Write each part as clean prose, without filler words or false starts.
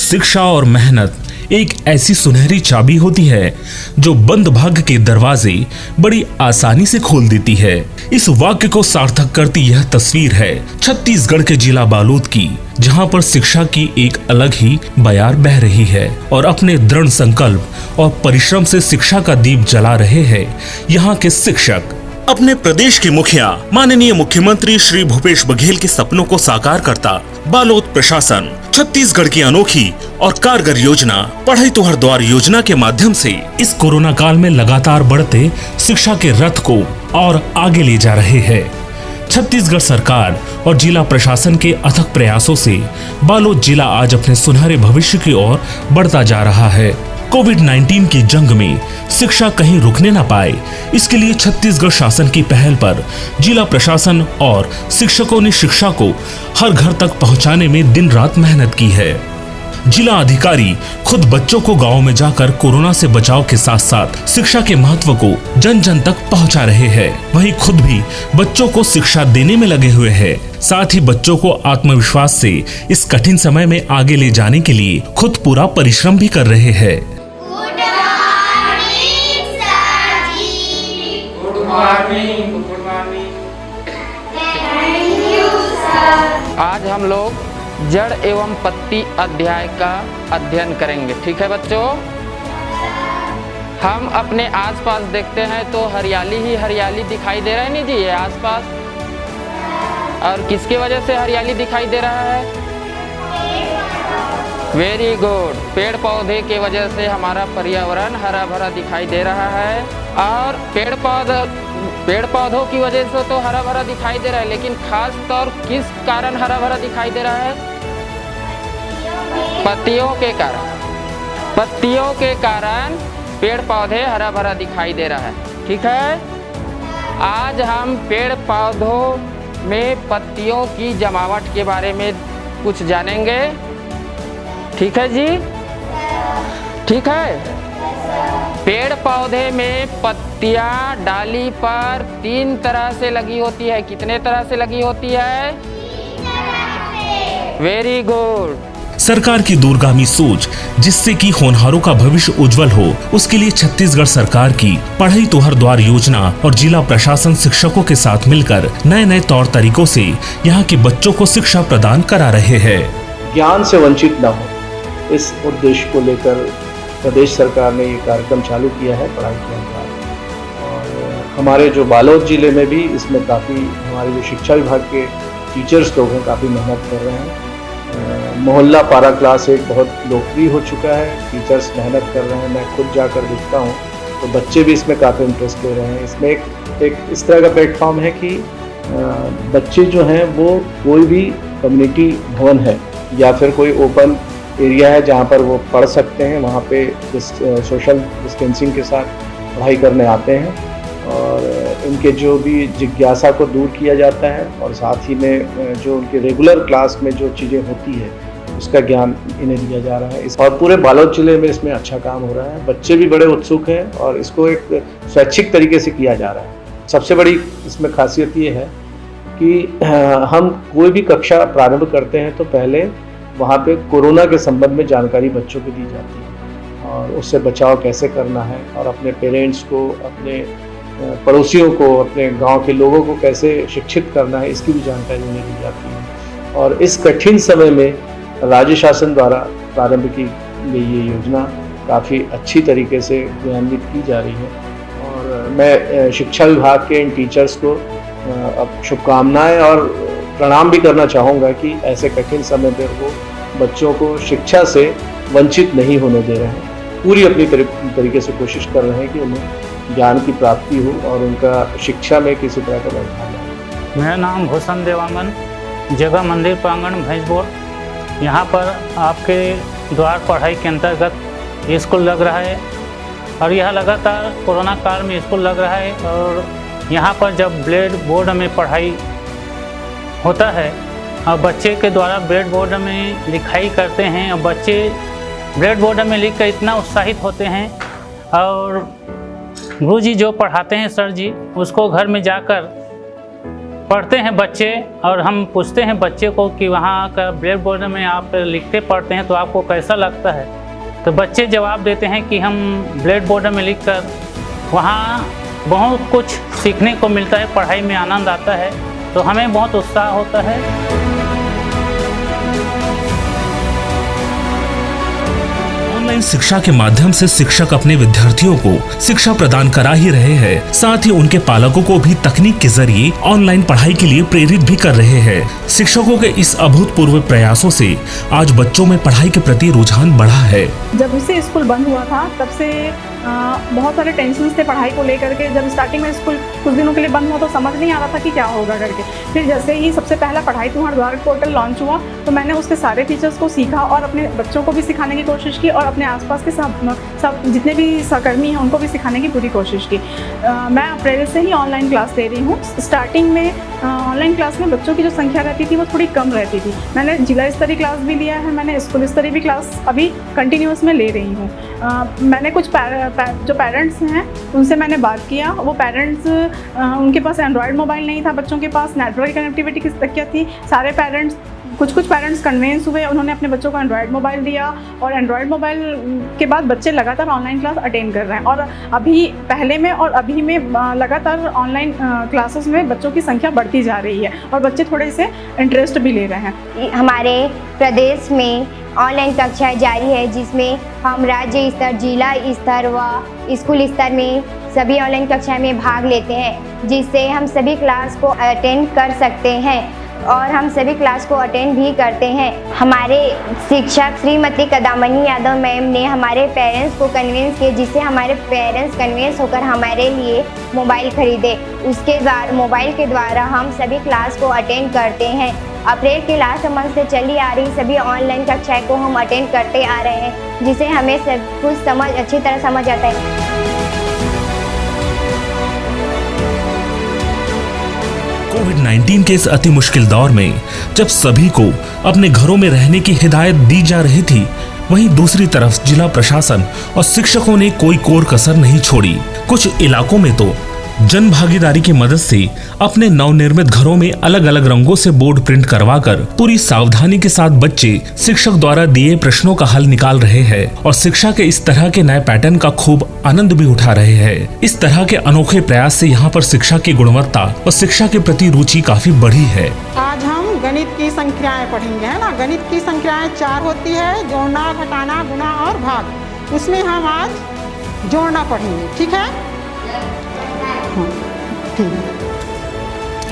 शिक्षा और मेहनत एक ऐसी सुनहरी चाबी होती है जो बंद भाग्य के दरवाजे बड़ी आसानी से खोल देती है। इस वाक्य को सार्थक करती यह तस्वीर है छत्तीसगढ़ के जिला बालोद की, जहां पर शिक्षा की एक अलग ही बयार बह रही है और अपने दृढ़ संकल्प और परिश्रम से शिक्षा का दीप जला रहे हैं यहाँ के शिक्षक। अपने प्रदेश के मुखिया माननीय मुख्यमंत्री श्री भूपेश बघेल के सपनों को साकार करता बालोद प्रशासन छत्तीसगढ़ की अनोखी और कारगर योजना पढ़ाई तो हर द्वार योजना के माध्यम से इस कोरोना काल में लगातार बढ़ते शिक्षा के रथ को और आगे ले जा रहे हैं। छत्तीसगढ़ सरकार और जिला प्रशासन के अथक प्रयासों से बालोद जिला आज अपने सुनहरे भविष्य की ओर बढ़ता जा रहा है। कोविड-19 की जंग में शिक्षा कहीं रुकने न पाए, इसके लिए छत्तीसगढ़ शासन की पहल पर जिला प्रशासन और शिक्षकों ने शिक्षा को हर घर तक पहुंचाने में दिन रात मेहनत की है। जिला अधिकारी खुद बच्चों को गांव में जाकर कोरोना से बचाव के साथ साथ शिक्षा के महत्व को जन जन तक पहुंचा रहे हैं। वहीं खुद भी बच्चों को शिक्षा देने में लगे हुए हैं। साथ ही बच्चों को आत्मविश्वास से इस कठिन समय में आगे ले जाने के लिए खुद पूरा परिश्रम भी कर रहे हैं। आज हम लोग जड़ एवं पत्ती अध्याय का अध्ययन करेंगे। ठीक है बच्चों, हम अपने आसपास देखते हैं तो हरियाली ही हरियाली दिखाई दे रहा है। नहीं जी, ये आसपास, और किसकी वजह से हरियाली दिखाई दे रहा है? वेरी गुड, पेड़ पौधे की वजह से हमारा पर्यावरण हरा भरा दिखाई दे रहा है। और पेड़ पौधों की वजह से तो हरा भरा दिखाई दे रहा है, लेकिन खास तौर किस कारण हरा भरा दिखाई दे रहा है? पत्तियों के कारण। पत्तियों के कारण पेड़ पौधे हरा भरा दिखाई दे रहा है। ठीक है, आज हम पेड़ पौधों में पत्तियों की जमावट के बारे में कुछ जानेंगे। ठीक है जी, ठीक है। पेड़ पौधे में पत्तियां डाली पर 3 तरह से लगी होती है। कितने तरह से लगी होती है? 3 तरह से। Very good. सरकार की दूरगामी सोच जिससे कि होनहारों का भविष्य उज्जवल हो, उसके लिए छत्तीसगढ़ सरकार की पढ़ाई तो हर द्वार योजना और जिला प्रशासन शिक्षकों के साथ मिलकर नए नए तौर तरीकों से यहाँ के बच्चों को शिक्षा प्रदान करा रहे हैं। ज्ञान से वंचित न हो, इस उद्देश्य को लेकर प्रदेश सरकार ने ये कार्यक्रम चालू किया है पढ़ाई के अनुसार। और हमारे जो बालोद जिले में भी इसमें काफ़ी हमारे जो शिक्षा विभाग के टीचर्स लोग हैं काफ़ी मेहनत कर रहे हैं। मोहल्ला पारा क्लास एक बहुत लोकप्रिय हो चुका है, टीचर्स मेहनत कर रहे हैं। मैं खुद जाकर देखता हूँ तो बच्चे भी इसमें काफ़ी इंटरेस्ट ले रहे हैं। इसमें एक इस तरह का प्लेटफॉर्म है कि बच्चे जो हैं वो कोई भी कम्युनिटी भवन है या फिर कोई ओपन एरिया है जहाँ पर वो पढ़ सकते हैं, वहाँ पे सोशल डिस्टेंसिंग के साथ पढ़ाई करने आते हैं और इनके जो भी जिज्ञासा को दूर किया जाता है और साथ ही में जो उनके रेगुलर क्लास में जो चीज़ें होती है उसका ज्ञान इन्हें दिया जा रहा है। और पूरे बालोद जिले में इसमें अच्छा काम हो रहा है। बच्चे भी बड़े उत्सुक हैं और इसको एक स्वैच्छिक तरीके से किया जा रहा है। सबसे बड़ी इसमें खासियत ये है कि हम कोई भी कक्षा प्रारंभ करते हैं तो पहले वहाँ पे कोरोना के संबंध में जानकारी बच्चों को दी जाती है और उससे बचाव कैसे करना है और अपने पेरेंट्स को, अपने पड़ोसियों को, अपने गांव के लोगों को कैसे शिक्षित करना है, इसकी भी जानकारी उन्हें दी जाती है। और इस कठिन समय में राज्य शासन द्वारा प्रारंभ की गई ये योजना काफ़ी अच्छी तरीके से क्रियान्वित की जा रही है और मैं शिक्षा विभाग के इन टीचर्स को अब शुभकामनाएं और प्रणाम भी करना चाहूँगा कि ऐसे कठिन समय पर वो बच्चों को शिक्षा से वंचित नहीं होने दे रहे हैं। पूरी अपनी तरीके से कोशिश कर रहे हैं कि उन्हें ज्ञान की प्राप्ति हो और उनका शिक्षा में किसी तरह का व्यवधान न हो। मेरा नाम भूषण देवांगन, जगह मंदिर प्रांगण भैंसबोर। यहाँ पर आपके द्वार पढ़ाई के अंतर्गत स्कूल लग रहा है और यह लगातार कोरोना काल में स्कूल लग रहा है। और यहाँ पर जब ब्लैक बोर्ड में पढ़ाई होता है और बच्चे के द्वारा ब्लैक बोर्ड में लिखाई करते हैं और बच्चे ब्लैक बोर्ड में लिख कर इतना उत्साहित होते हैं और गुरुजी जो पढ़ाते हैं सर जी उसको घर में जाकर पढ़ते हैं बच्चे और हम पूछते हैं बच्चे को कि वहाँ का ब्लैक बोर्ड में आप लिखते पढ़ते हैं तो आपको कैसा लगता है, तो बच्चे जवाब देते हैं कि हम ब्लैक बोर्ड में लिखकर वहाँ बहुत कुछ सीखने को मिलता है, पढ़ाई में आनंद आता है, तो हमें बहुत उत्साह होता है। ऑनलाइन शिक्षा के माध्यम से शिक्षक अपने विद्यार्थियों को शिक्षा प्रदान करा ही रहे हैं, साथ ही उनके पालकों को भी तकनीक के जरिए ऑनलाइन पढ़ाई के लिए प्रेरित भी कर रहे हैं। शिक्षकों के इस अभूतपूर्व प्रयासों से आज बच्चों में पढ़ाई के प्रति रुझान बढ़ा है। जब से स्कूल बंद हुआ था तब से बहुत सारे टेंशन थे पढ़ाई को लेकर के। जब स्टार्टिंग में स्कूल कुछ दिनों के लिए बंद हुआ तो समझ नहीं आ रहा था कि क्या होगा करके। फिर जैसे ही सबसे पहला पढ़ाई तुम्हारे द्वार पोर्टल लॉन्च हुआ तो मैंने उसके सारे फीचर्स को सीखा और अपने बच्चों को भी सिखाने की कोशिश की और अपने आसपास के सब जितने भी सहकर्मी हैं उनको भी सिखाने की पूरी कोशिश की। मैं अप्रैल से ही ऑनलाइन क्लास ले रही हूँ। स्टार्टिंग में ऑनलाइन क्लास में बच्चों की जो संख्या रहती थी वो थोड़ी कम रहती थी। मैंने जिला स्तरीय क्लास भी लिया है, मैंने स्कूल स्तरीय भी क्लास अभी कंटिन्यूस में ले रही हूँ। मैंने कुछ जो पेरेंट्स हैं उनसे मैंने बात किया। वो पेरेंट्स उनके पास एंड्रॉयड मोबाइल नहीं था, बच्चों के पास नेटवर्क कनेक्टिविटी की दिक्कत थी। सारे पेरेंट्स कुछ पेरेंट्स कन्वेंस हुए, उन्होंने अपने बच्चों को एंड्रॉयड मोबाइल दिया और एंड्रॉयड मोबाइल के बाद बच्चे लगातार ऑनलाइन क्लास अटेंड कर रहे हैं। और अभी पहले में और अभी में लगातार ऑनलाइन क्लासेस में बच्चों की संख्या बढ़ती जा रही है और बच्चे थोड़े से इंटरेस्ट भी ले रहे हैं। हमारे प्रदेश में ऑनलाइन कक्षाएं जारी है जिसमें हम राज्य स्तर, जिला स्तर व स्कूल स्तर में सभी ऑनलाइन कक्षाएं में भाग लेते हैं, जिससे हम सभी क्लास को अटेंड कर सकते हैं और हम सभी क्लास को अटेंड भी करते हैं। हमारे शिक्षक श्रीमती कदामनी यादव मैम ने हमारे पेरेंट्स को कन्विंस किया, जिससे हमारे पेरेंट्स कन्विंस होकर हमारे लिए मोबाइल खरीदे। उसके बाद मोबाइल के द्वारा हम सभी क्लास को अटेंड करते हैं। अप्रैल के लास्ट मंथ से चली आ रही सभी ऑनलाइन कक्षाएं को हम अटेंड करते आ रहे हैं, जिसे हमें सब कुछ अच्छी तरह समझ आता है। कोविड-19 के इस अति मुश्किल दौर में जब सभी को अपने घरों में रहने की हिदायत दी जा रही थी, वहीं दूसरी तरफ जिला प्रशासन और शिक्षकों ने कोई कोर कसर नहीं छोड़ी। कुछ इलाकों में तो जन भागीदारी की मदद से अपने नवनिर्मित घरों में अलग अलग रंगों से बोर्ड प्रिंट करवाकर पूरी सावधानी के साथ बच्चे शिक्षक द्वारा दिए प्रश्नों का हल निकाल रहे हैं और शिक्षा के इस तरह के नए पैटर्न का खूब आनंद भी उठा रहे हैं। इस तरह के अनोखे प्रयास से यहाँ पर शिक्षा की गुणवत्ता और शिक्षा के प्रति रुचि काफी बढ़ी है। आज हम गणित की संख्याएं पढ़ेंगे, है ना। गणित की संख्याएं 4 होती है, जोड़ना, घटाना, गुणा और भाग। उसमें हम आज जोड़ना पढ़ेंगे, ठीक है।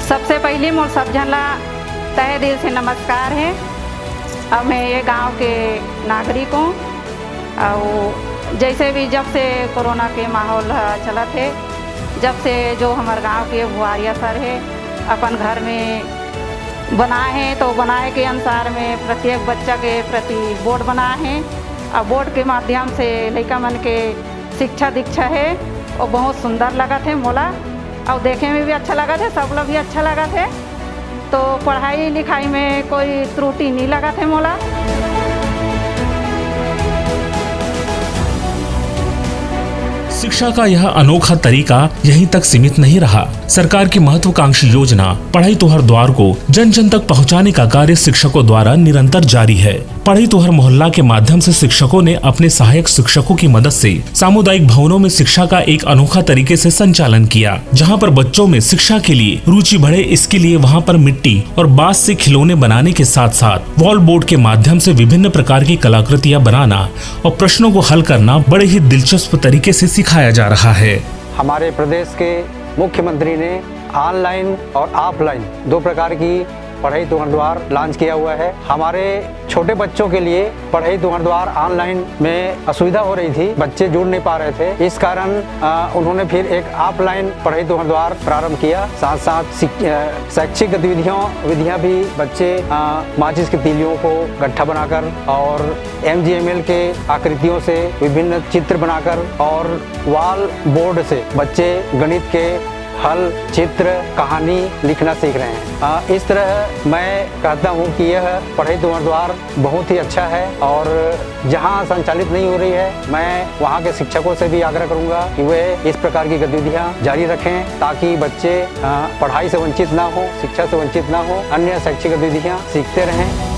सबसे पहले मोर सब झला तहे दिल से नमस्कार है। अब मैं ये गांव के नागरिक हूँ और जैसे भी जब से कोरोना के माहौल चला थे, जब से जो हमारे गांव के बुआरिया सर है अपन घर में बनाए हैं, तो बनाए के अनुसार में प्रत्येक बच्चा के प्रति बोर्ड बनाए हैं और बोर्ड के माध्यम से लड़का मन के शिक्षा दीक्षा है और बहुत सुंदर लगा थे मोला और देखने में भी अच्छा लगा थे, सब लोग भी अच्छा लगा थे। तो पढ़ाई लिखाई में कोई त्रुटि नहीं लगा थे मोला। शिक्षा का यह अनोखा तरीका यहीं तक सीमित नहीं रहा। सरकार की महत्वाकांक्षी योजना पढ़ाई तो हर द्वार को जन जन तक पहुंचाने का कार्य शिक्षकों द्वारा निरंतर जारी है। पढ़ाई तो हर मोहल्ला के माध्यम से शिक्षकों ने अपने सहायक शिक्षकों की मदद से सामुदायिक भवनों में शिक्षा का एक अनोखा तरीके से संचालन किया, जहां पर बच्चों में शिक्षा के लिए रुचि बढ़े। इसके लिए वहां पर मिट्टी और बांस से खिलौने बनाने के साथ साथ वॉल बोर्ड के माध्यम से विभिन्न प्रकार की कलाकृतियां बनाना और प्रश्नों को हल करना बड़े ही दिलचस्प तरीके से सिखाया जा रहा है। हमारे प्रदेश के मुख्यमंत्री ने ऑनलाइन और ऑफलाइन 2 प्रकार की पढ़ाई तुहर द्वार लॉन्च किया हुआ है। हमारे छोटे बच्चों के लिए पढ़ाई तुहर द्वार ऑनलाइन में असुविधा हो रही थी, बच्चे जुड़ नहीं पा रहे थे। इस कारण उन्होंने फिर एक ऑफलाइन पढ़ाई तुहर द्वार प्रारंभ किया। साथ साथ शैक्षिक विधियां भी बच्चे माचिस की तीलियों को गट्ठा बनाकर और MGML के आकृतियों से विभिन्न चित्र बनाकर और वॉल बोर्ड से बच्चे गणित के हल, चित्र, कहानी लिखना सीख रहे हैं। इस तरह मैं कहता हूँ कि यह पढ़ई तुहर द्वार बहुत ही अच्छा है और जहाँ संचालित नहीं हो रही है, मैं वहाँ के शिक्षकों से भी आग्रह करूँगा कि वे इस प्रकार की गतिविधियाँ जारी रखें ताकि बच्चे पढ़ाई से वंचित ना हो, शिक्षा से वंचित ना हो, अन्य शैक्षिक गतिविधियाँ सीखते रहें।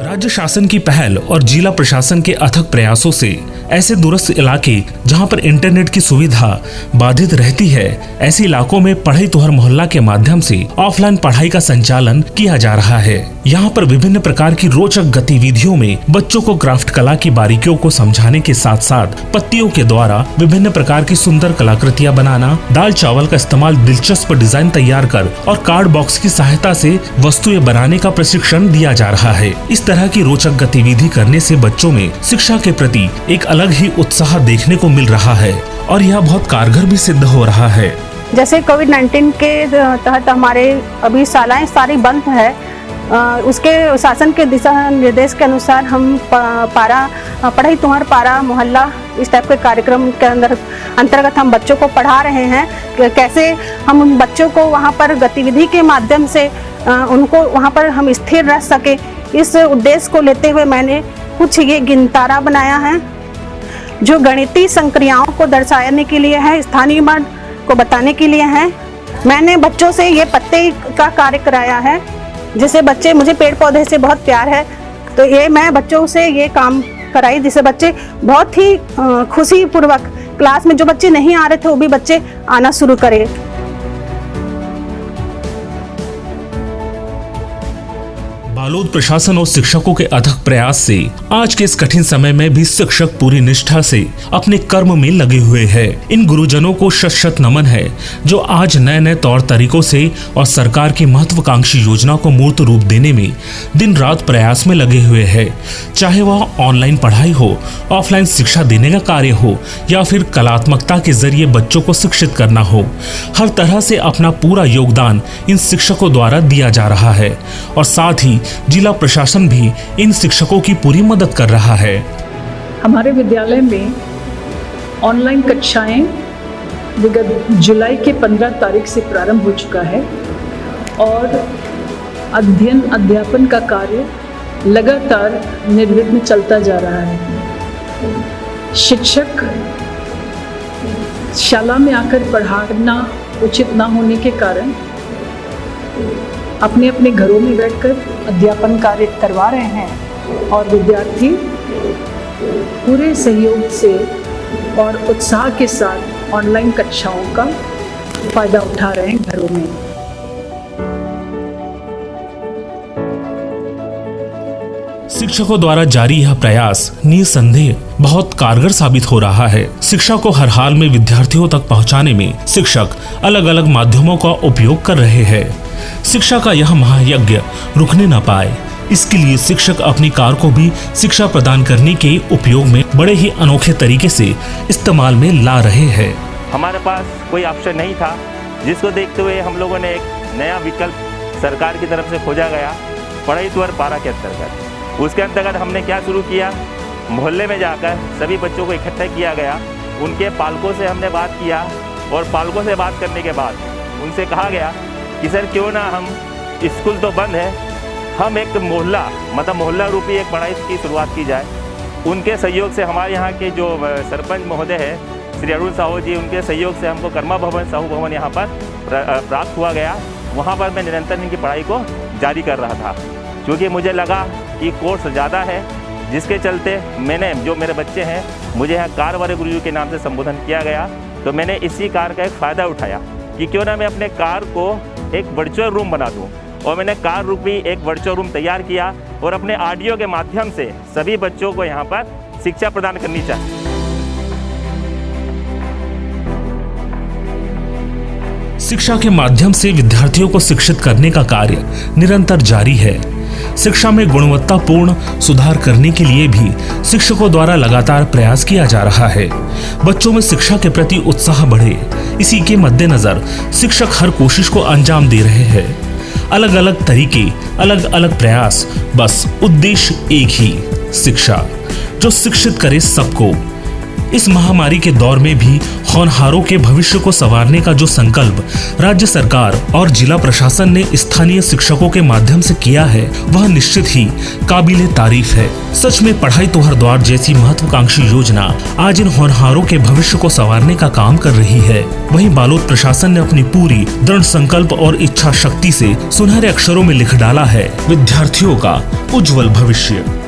राज्य शासन की पहल और जिला प्रशासन के अथक प्रयासों से ऐसे दूरस्थ इलाके जहां पर इंटरनेट की सुविधा बाधित रहती है, ऐसे इलाकों में पढ़ई तुहर मोहल्ला के माध्यम से ऑफलाइन पढ़ाई का संचालन किया जा रहा है। यहां पर विभिन्न प्रकार की रोचक गतिविधियों में बच्चों को क्राफ्ट कला की बारीकियों को समझाने के साथ साथ पत्तियों के द्वारा विभिन्न प्रकार की सुंदर कलाकृतियां बनाना, दाल चावल का इस्तेमाल दिलचस्प डिजाइन तैयार कर और कार्ड बॉक्स की सहायता से वस्तुएं बनाने का प्रशिक्षण दिया जा रहा है। इस तरह की रोचक गतिविधि करने से बच्चों में शिक्षा के प्रति एक अलग ही उत्साह देखने को मिल रहा है और यह बहुत कारगर भी सिद्ध हो रहा है। जैसे कोविड-19 के तहत हमारे अभी शालाएं सारी बंद है, उसके शासन के दिशा निर्देश के अनुसार हम पढ़ई तुहर पारा मोहल्ला इस टाइप के कार्यक्रम के अंतर्गत हम बच्चों को पढ़ा रहे हैं कि कैसे हम उन बच्चों को वहाँ पर गतिविधि के माध्यम से उनको वहाँ पर हम स्थिर रह सके। इस उद्देश्य को लेते हुए मैंने कुछ ये गिनतारा बनाया है जो गणितीय संक्रियाओं को दर्शाने के लिए है, स्थानीय मान को बताने के लिए है। मैंने बच्चों से ये पत्ते का कार्य कराया है, जिससे बच्चे, मुझे पेड़ पौधे से बहुत प्यार है, तो ये मैं बच्चों से ये काम कराई जिससे बच्चे बहुत ही खुशी पूर्वक क्लास में जो बच्चे नहीं आ रहे थे वो भी बच्चे आना शुरू करें। बालोद प्रशासन और शिक्षकों के अथक प्रयास से आज के इस कठिन समय में भी शिक्षक पूरी निष्ठा से अपने कर्म में लगे हुए हैं। इन गुरुजनों को शत शत नमन है जो आज नए नए तौर तरीकों से और सरकार की महत्वाकांक्षी योजना को मूर्त रूप देने में दिन रात प्रयास में लगे हुए हैं। चाहे वह ऑनलाइन पढ़ाई हो, ऑफलाइन शिक्षा देने का कार्य हो या फिर कलात्मकता के जरिए बच्चों को शिक्षित करना हो, हर तरह से अपना पूरा योगदान इन शिक्षकों द्वारा दिया जा रहा है और साथ ही जिला प्रशासन भी इन शिक्षकों की पूरी मदद कर रहा है। हमारे विद्यालय में ऑनलाइन कक्षाएं विगत जुलाई के 15 तारीख से प्रारंभ हो चुका है और अध्ययन अध्यापन का कार्य लगातार निर्विघ्न चलता जा रहा है। शिक्षक शाला में आकर पढ़ाना उचित ना होने के कारण अपने अपने घरों में बैठकर अध्यापन कार्य करवा रहे हैं और विद्यार्थी पूरे सहयोग से और उत्साह के साथ ऑनलाइन कक्षाओं का फायदा उठा रहे हैं घरों में। शिक्षकों द्वारा जारी यह प्रयास निसंदेह बहुत कारगर साबित हो रहा है। शिक्षा को हर हाल में विद्यार्थियों तक पहुंचाने में शिक्षक अलग अलग माध्यमों का उपयोग कर रहे हैं। शिक्षा का यह महायज्ञ रुकने न पाए, इसके लिए शिक्षक अपनी कार को भी शिक्षा प्रदान करने के उपयोग में बड़े ही अनोखे तरीके से इस्तेमाल में ला रहे हैं। हमारे पास कोई ऑप्शन नहीं था, जिसको देखते हुए हम लोगों ने एक नया विकल्प सरकार की तरफ से खोजा गया, पढ़ई तुहर पारा के अंतर्गत। उसके अंतर्गत हमने क्या शुरू किया, मोहल्ले में जाकर सभी बच्चों को इकट्ठा किया गया, उनके पालकों से हमने बात किया और पालकों से बात करने के बाद उनसे कहा गया कि सर क्यों ना हम, स्कूल तो बंद है, हम एक मोहल्ला मतलब मोहल्ला रूपी एक पढ़ाई की शुरुआत की जाए। उनके सहयोग से हमारे यहाँ के जो सरपंच महोदय हैं श्री अरुण साहू जी, उनके सहयोग से हमको कर्मा भवन साहू भवन यहाँ पर प्राप्त हुआ गया। वहाँ पर मैं निरंतर इनकी पढ़ाई को जारी कर रहा था, क्योंकि मुझे लगा कि कोर्स ज़्यादा है, जिसके चलते मैंने, जो मेरे बच्चे हैं, मुझे यहाँ कार वाले गुरुजी के नाम से संबोधन किया गया, तो मैंने इसी कार का एक फ़ायदा उठाया कि क्यों ना मैं अपने कार को एक वर्चुअल रूम बना दूं। और मैंने कार रूपी एक वर्चुअल रूम तैयार किया और अपने ऑडियो के माध्यम से सभी बच्चों को यहाँ पर शिक्षा प्रदान करनी चाहिए। शिक्षा के माध्यम से विद्यार्थियों को शिक्षित करने का कार्य निरंतर जारी है। शिक्षा में गुणवत्तापूर्ण सुधार करने के लिए भी शिक्षकों द्वारा लगातार प्रयास किया जा रहा है। बच्चों में शिक्षा के प्रति उत्साह बढ़े, इसी के मद्देनजर शिक्षक हर कोशिश को अंजाम दे रहे हैं। अलग अलग तरीके, अलग अलग प्रयास, बस उद्देश्य एक ही, शिक्षा, जो शिक्षित करे सबको। इस महामारी के दौर में भी होनहारों के भविष्य को संवारने का जो संकल्प राज्य सरकार और जिला प्रशासन ने स्थानीय शिक्षकों के माध्यम से किया है वह निश्चित ही काबिले तारीफ है। सच में पढ़ाई तो हर द्वार जैसी महत्वाकांक्षी योजना आज इन होनहारों के भविष्य को संवारने का काम कर रही है। वहीं बालोद प्रशासन ने अपनी पूरी दृढ़ संकल्प और इच्छा शक्ति से सुनहरे अक्षरों में लिख डाला है विद्यार्थियों का उज्जवल भविष्य।